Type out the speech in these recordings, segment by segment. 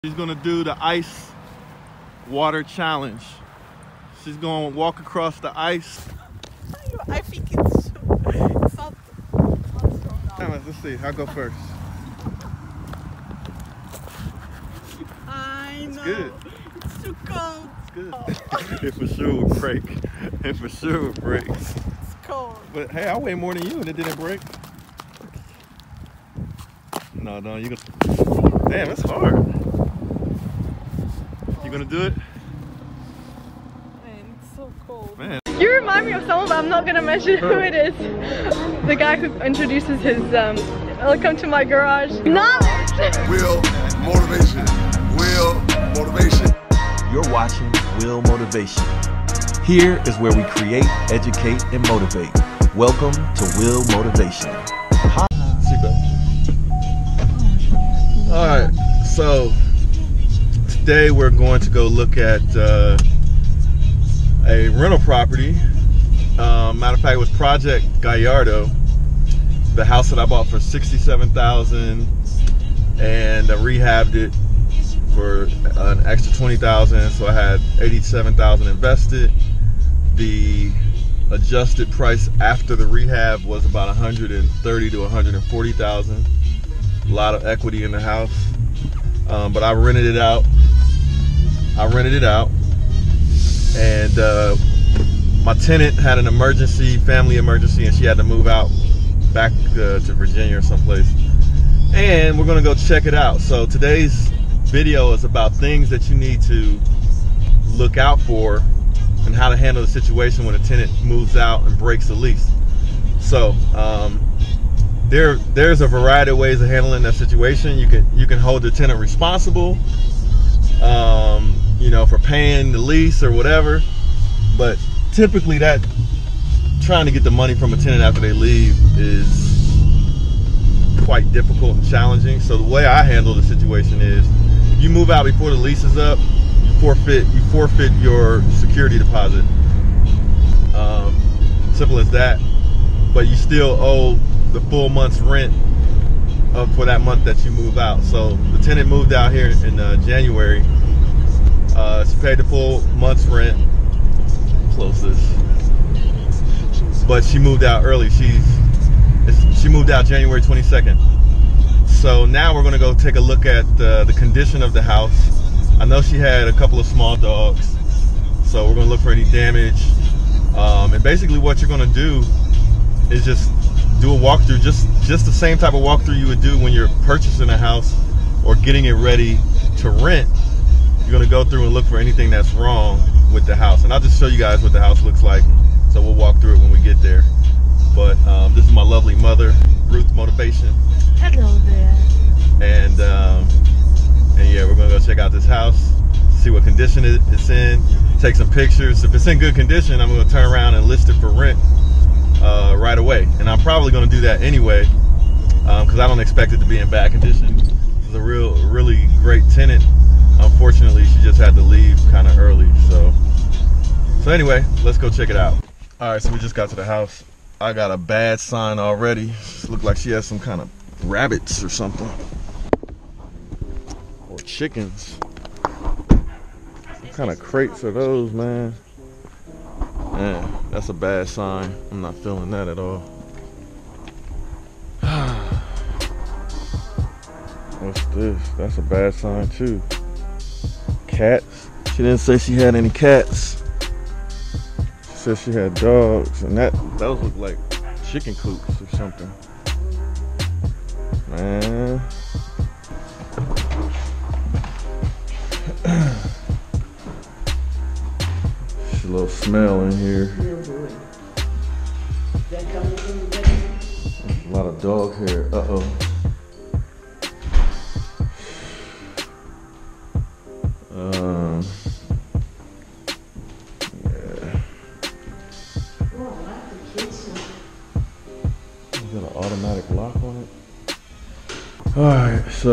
She's gonna do the ice water challenge. She's gonna walk across the ice. I think it's not strong. Let's see, I'll go first. I know. It's good. It's too cold. It's good. It for sure would break. It for sure would break. It's cold. But hey, I weigh more than you and it didn't break. No, you gonna. Damn, it's hard. You gonna do it? Man, it's so cold. Man. You remind me of someone, but I'm not gonna mention who it is. The guy who introduces his welcome to my garage. Knowledge! Will motivation. Will motivation. You're watching Will Motivation. Here is where we create, educate, and motivate. Welcome to Will Motivation. Alright, so today we're going to go look at a rental property. Matter of fact, it was Project Gallardo, the house that I bought for $67,000, and I rehabbed it for an extra $20,000, so I had $87,000 invested. The adjusted price after the rehab was about $130,000 to $140,000. A lot of equity in the house, but I rented it out. And my tenant had an family emergency, and she had to move out back to Virginia or someplace. And we're gonna go check it out. So today's video is about things that you need to look out for and how to handle the situation when a tenant moves out and breaks the lease. So there's a variety of ways of handling that situation. You can hold the tenant responsible, you know, for paying the lease or whatever. But typically, that trying to get the money from a tenant after they leave is quite difficult and challenging. So the way I handle the situation is, you move out before the lease is up, you forfeit your security deposit. Simple as that. But you still owe the full month's rent for that month that you move out. So the tenant moved out here in January. She paid the full month's rent. Close this. But she moved out early. She moved out January 22nd. So now we're gonna go take a look at the condition of the house. I know she had a couple of small dogs, so we're gonna look for any damage. And basically what you're gonna do is just do a walkthrough, just the same type of walkthrough you would do when you're purchasing a house or getting it ready to rent. You're gonna go through and look for anything that's wrong with the house, and I'll just show you guys what the house looks like. So we'll walk through it when we get there. But this is my lovely mother, Ruth Motivation. Hello there. And yeah, we're gonna go check out this house, see what condition it's in, take some pictures. If it's in good condition, I'm gonna turn around and list it for rent right away. And I'm probably gonna do that anyway, because I don't expect it to be in bad condition. It's a really great tenant. Unfortunately, she just had to leave kind of early. So anyway, let's go check it out. All right, so we just got to the house. I got a bad sign already. It looked like she has some kind of rabbits or something, or chickens. What kind of crates are those, man? Man, that's a bad sign. I'm not feeling that at all. What's this? That's a bad sign too. Cats. She didn't say she had any cats. She said she had dogs, and those look like chicken coops or something. Man. There's a little smell in here. A lot of dog hair. Uh-oh. Yeah. Is that an automatic lock on it? Alright, so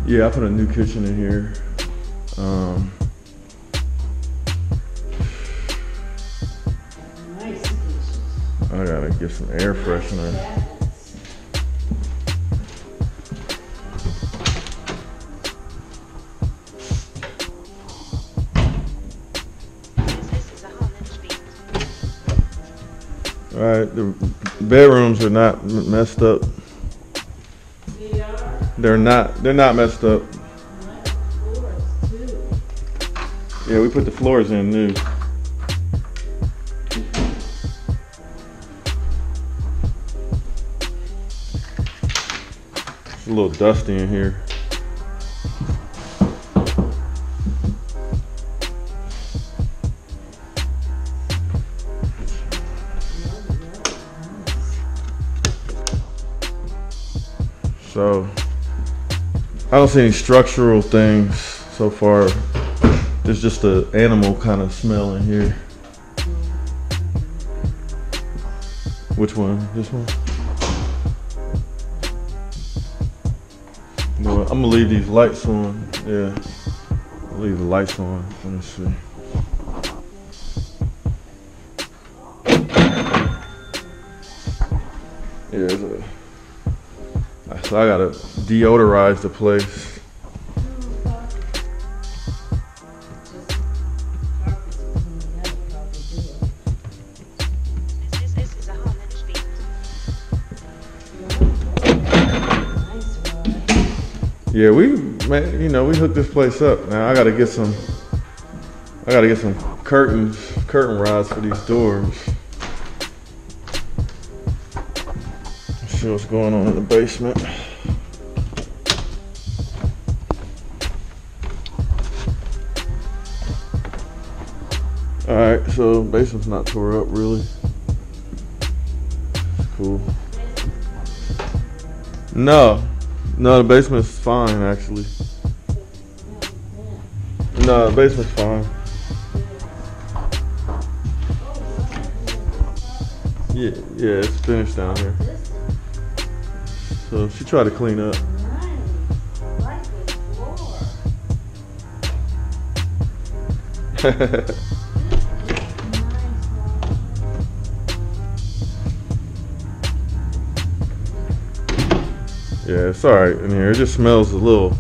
yeah, I put a new kitchen in here. I gotta get some air freshener. All right, the bedrooms are not messed up. They're not messed up. Yeah, we put the floors in new. It's a little dusty in here. So I don't see any structural things so far. There's just an animal kind of smell in here. Which one? This one? You know what? I'm gonna leave these lights on. Yeah, I'll leave the lights on. Let me see. Yeah, so I gotta deodorize the place. Yeah, we hooked this place up. Now I gotta get some curtain rods for these doors. Let's see what's going on in the basement. All right, so basement's not tore up really. It's cool. No, the basement's fine actually. No, the basement's fine. Yeah, it's finished down here. So she tried to clean up. Yeah, it's alright in here. It just smells a little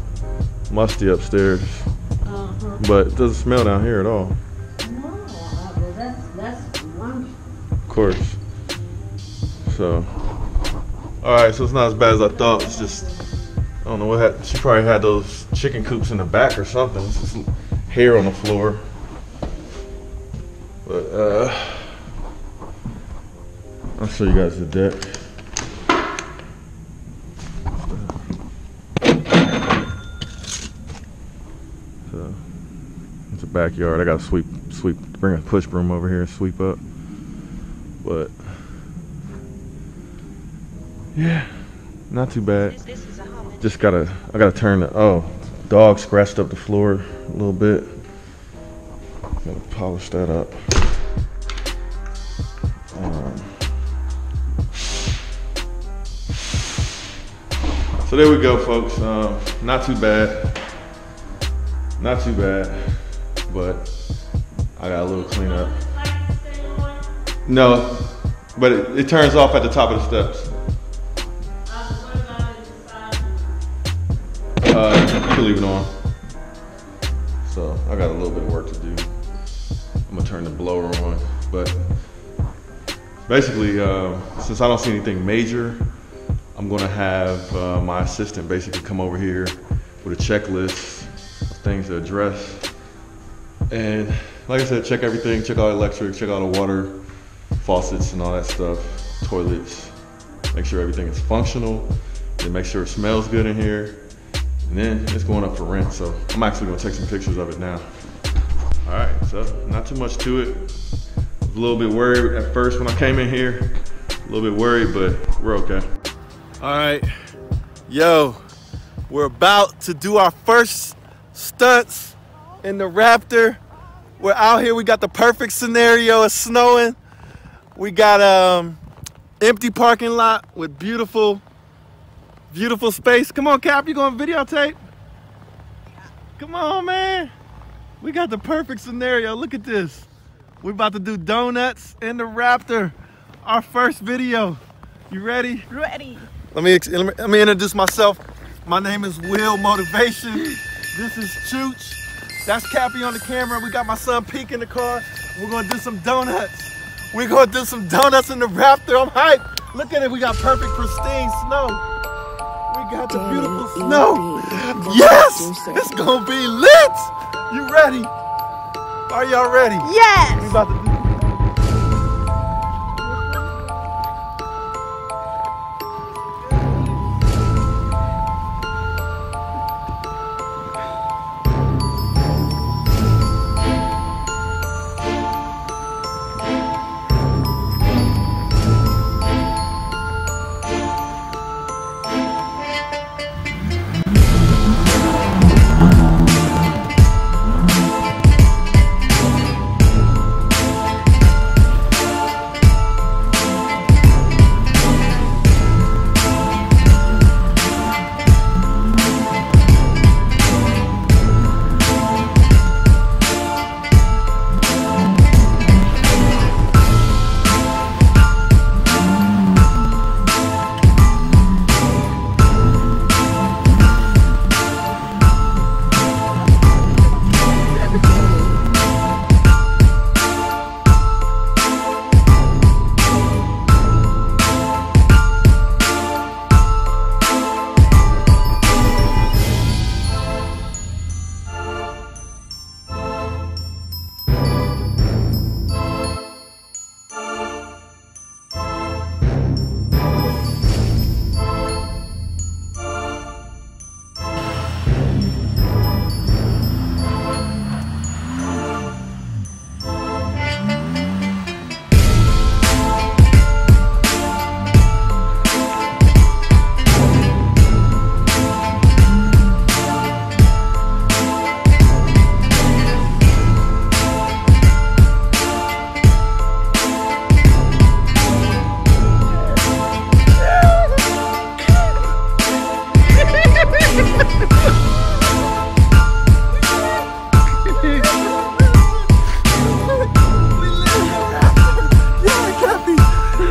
musty upstairs. But it doesn't smell down here at all. No, that's wonderful. Of course. So, alright, so it's not as bad as I thought. It's just, I don't know what happened. She probably had those chicken coops in the back or something. It's just hair on the floor. But, I'll show you guys the deck. So, it's a backyard. I gotta sweep, bring a push broom over here and sweep up. But, yeah, not too bad. Just I gotta turn the, dog scratched up the floor a little bit. Gotta polish that up. So there we go, folks. Not too bad. Not too bad, but I got a little cleanup. No, but it turns off at the top of the steps. You can leave it on. So I got a little bit of work to do. I'm gonna turn the blower on, but basically, since I don't see anything major, I'm gonna have my assistant basically come over here with a checklist of things to address. And like I said, check everything, check all the electric, check all the water, faucets and all that stuff, toilets, make sure everything is functional, and make sure it smells good in here. And then it's going up for rent, so I'm actually gonna take some pictures of it now. All right, so not too much to it. I was a little bit worried at first when I came in here, a little bit worried, but we're okay. All right, yo, we're about to do our first stunts in the Raptor. We're out here, we got the perfect scenario, it's snowing. We got empty parking lot with beautiful space. Come on, Cap, you going videotape? Come on, man. We got the perfect scenario, look at this. We're about to do donuts in the Raptor, our first video. You ready? Ready. Let me introduce myself. My name is Will Motivation. This is Chooch. That's Cappy on the camera. We got my son Peek in the car. We're gonna do some donuts. We're gonna do some donuts in the Raptor. I'm hyped. Look at it, we got perfect pristine snow. We got the beautiful snow. Yes, it's gonna be lit. You ready? Are y'all ready? Yes! We about to do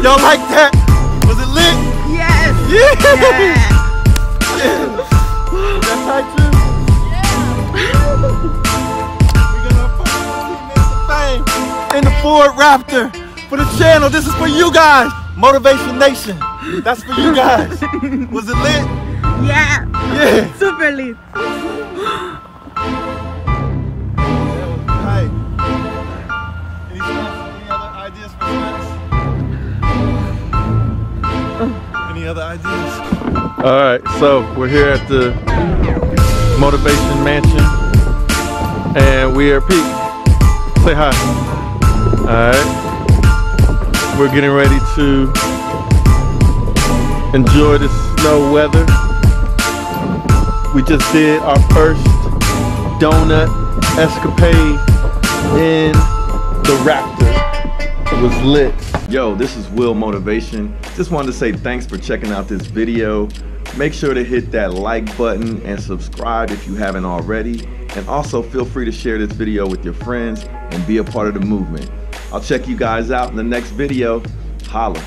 Y'all like that? Was it lit? Yes! Yeah! Yeah. That's how too? Yeah! We're gonna find the fame in the Ford Raptor for the channel. This is for you guys. Motivation Nation. That's for you guys. Was it lit? Yeah! Yeah! Super lit! Hey. Any other ideas for snacks? Any other ideas? Alright, so we're here at the Motivation Mansion and we are Pete. Say hi. Alright. We're getting ready to enjoy the snow weather. We just did our first donut escapade in the Raptor. It was lit. Yo, this is Will Motivation. Just wanted to say thanks for checking out this video. Make sure to hit that like button and subscribe if you haven't already. And also feel free to share this video with your friends and be a part of the movement. I'll check you guys out in the next video. Holla.